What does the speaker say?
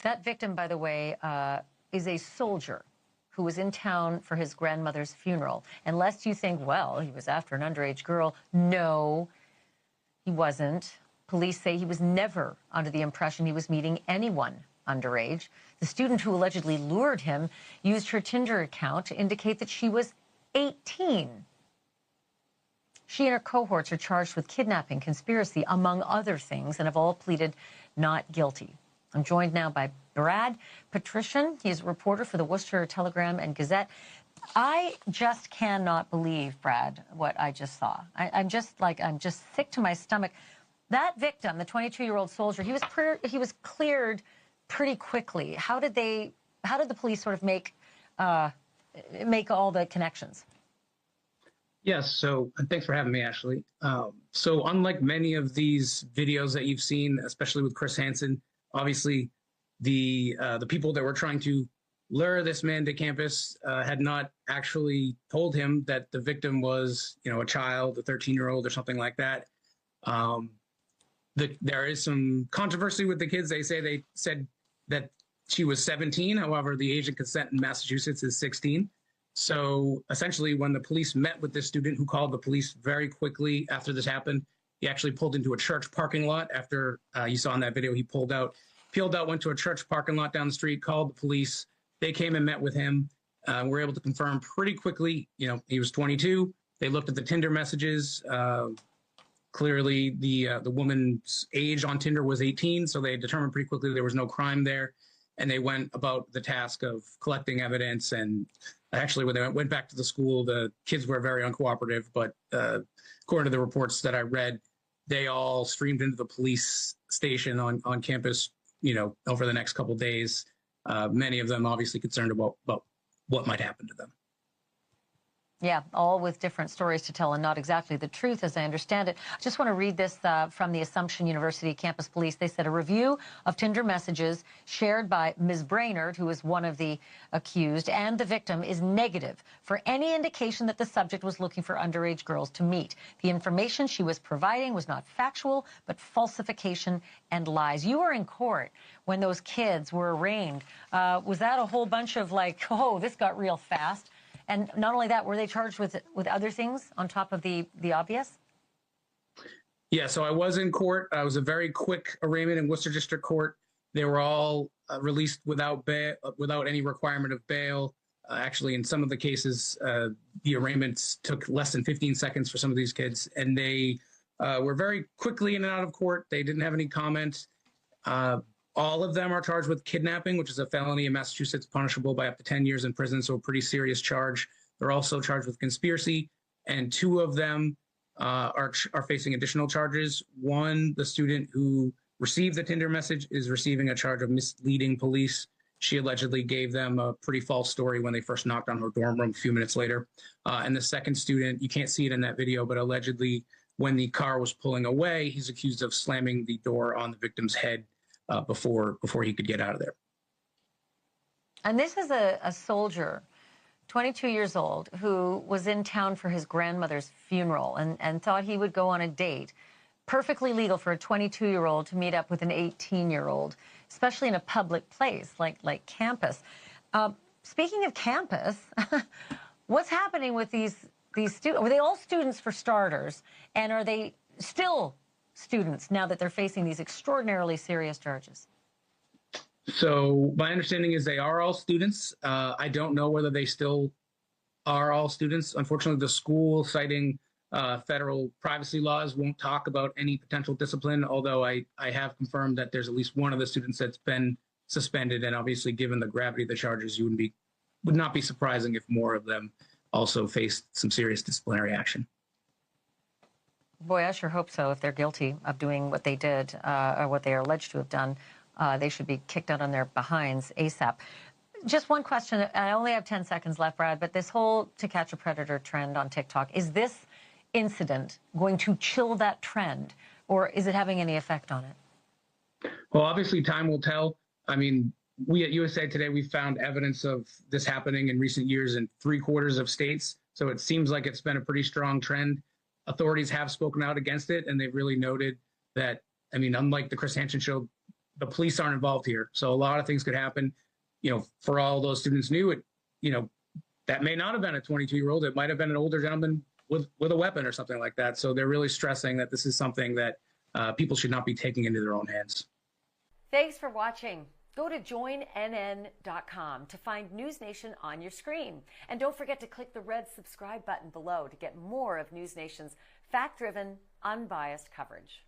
That victim, by the way, is a soldier who was in town for his grandmother's funeral. And lest you think, well, he was after an underage girl. No, he wasn't. Police say he was never under the impression he was meeting anyone underage. The student who allegedly lured him used her Tinder account to indicate that she was 18. She and her cohorts are charged with kidnapping, conspiracy, among other things, and have all pleaded not guilty. I'm joined now by Brad Patrician. He's a reporter for the Worcester Telegram and Gazette. I just cannot believe, Brad, what I just saw. I'm just sick to my stomach. That victim, the 22-year-old soldier, he was cleared pretty quickly. How did the police sort of make all the connections? Yes, so thanks for having me, Ashley. So unlike many of these videos that you've seen, especially with Chris Hansen, obviously the people that were trying to lure this man to campus had not actually told him that the victim was, a child, a 13-year-old or something like that. There is some controversy with the kids. They said that she was 17. However, the age of consent in Massachusetts is 16. So essentially, when the police met with this student who called the police very quickly after this happened, he actually pulled into a church parking lot after you saw in that video. He peeled out, went to a church parking lot down the street, called the police. They came and met with him. Were able to confirm pretty quickly, he was 22. They looked at the Tinder messages. Clearly, the woman's age on Tinder was 18, so they determined pretty quickly there was no crime there. And they went about the task of collecting evidence. And actually, when they went back to the school, the kids were very uncooperative. But according to the reports that I read, they all streamed into the police station on campus, over the next couple of days. Many of them obviously concerned about what might happen to them. Yeah, all with different stories to tell and not exactly the truth, as I understand it. I just want to read this from the Assumption University Campus Police. They said a review of Tinder messages shared by Ms. Brainerd, who is one of the accused, and the victim is negative for any indication that the subject was looking for underage girls to meet. The information she was providing was not factual, but falsification and lies. You were in court when those kids were arraigned. Was that a whole bunch of oh, this got real fast? And not only that, were they charged with other things on top of the obvious? Yeah, so I was in court. I was a very quick arraignment in Worcester District Court. They were all released without any requirement of bail. Actually, in some of the cases, the arraignments took less than 15 seconds for some of these kids, and they were very quickly in and out of court. They didn't have any comment. All of them are charged with kidnapping, which is a felony in Massachusetts punishable by up to 10 years in prison, so a pretty serious charge. They're also charged with conspiracy, and two of them are facing additional charges. One, the student who received the Tinder message is receiving a charge of misleading police. She allegedly gave them a pretty false story when they first knocked on her dorm room a few minutes later. And the second student, you can't see it in that video, but allegedly when the car was pulling away, he's accused of slamming the door on the victim's head before he could get out of there. And this is a soldier, 22 years old, who was in town for his grandmother's funeral and thought he would go on a date. Perfectly legal for a 22-year-old to meet up with an 18-year-old, especially in a public place like campus. Speaking of campus, what's happening with these students? Were they all students for starters? And are they still students now that they're facing these extraordinarily serious charges? So my understanding is they are all students. I don't know whether they still are all students. Unfortunately, the school, citing federal privacy laws, won't talk about any potential discipline, although I have confirmed that there's at least one of the students that's been suspended. And obviously, given the gravity of the charges, would not be surprising if more of them also faced some serious disciplinary action. Boy, I sure hope so. If they're guilty of doing what they did or what they are alleged to have done, they should be kicked out on their behinds ASAP. Just one question. I only have 10 seconds left, Brad, but this whole To Catch a Predator trend on TikTok, is this incident going to chill that trend, or is it having any effect on it? Well, obviously, time will tell. I mean, we at USA Today, we found evidence of this happening in recent years in 3/4 of states. So it seems like it's been a pretty strong trend. Authorities have spoken out against it, and they've really noted that, I mean, unlike the Chris Hansen show, the police aren't involved here. So a lot of things could happen. For all those students knew it, that may not have been a 22-year-old. It might have been an older gentleman with a weapon or something like that. So they're really stressing that this is something that people should not be taking into their own hands. Thanks for watching. Go to joinnn.com to find News Nation on your screen. And don't forget to click the red subscribe button below to get more of News Nation's fact-driven, unbiased coverage.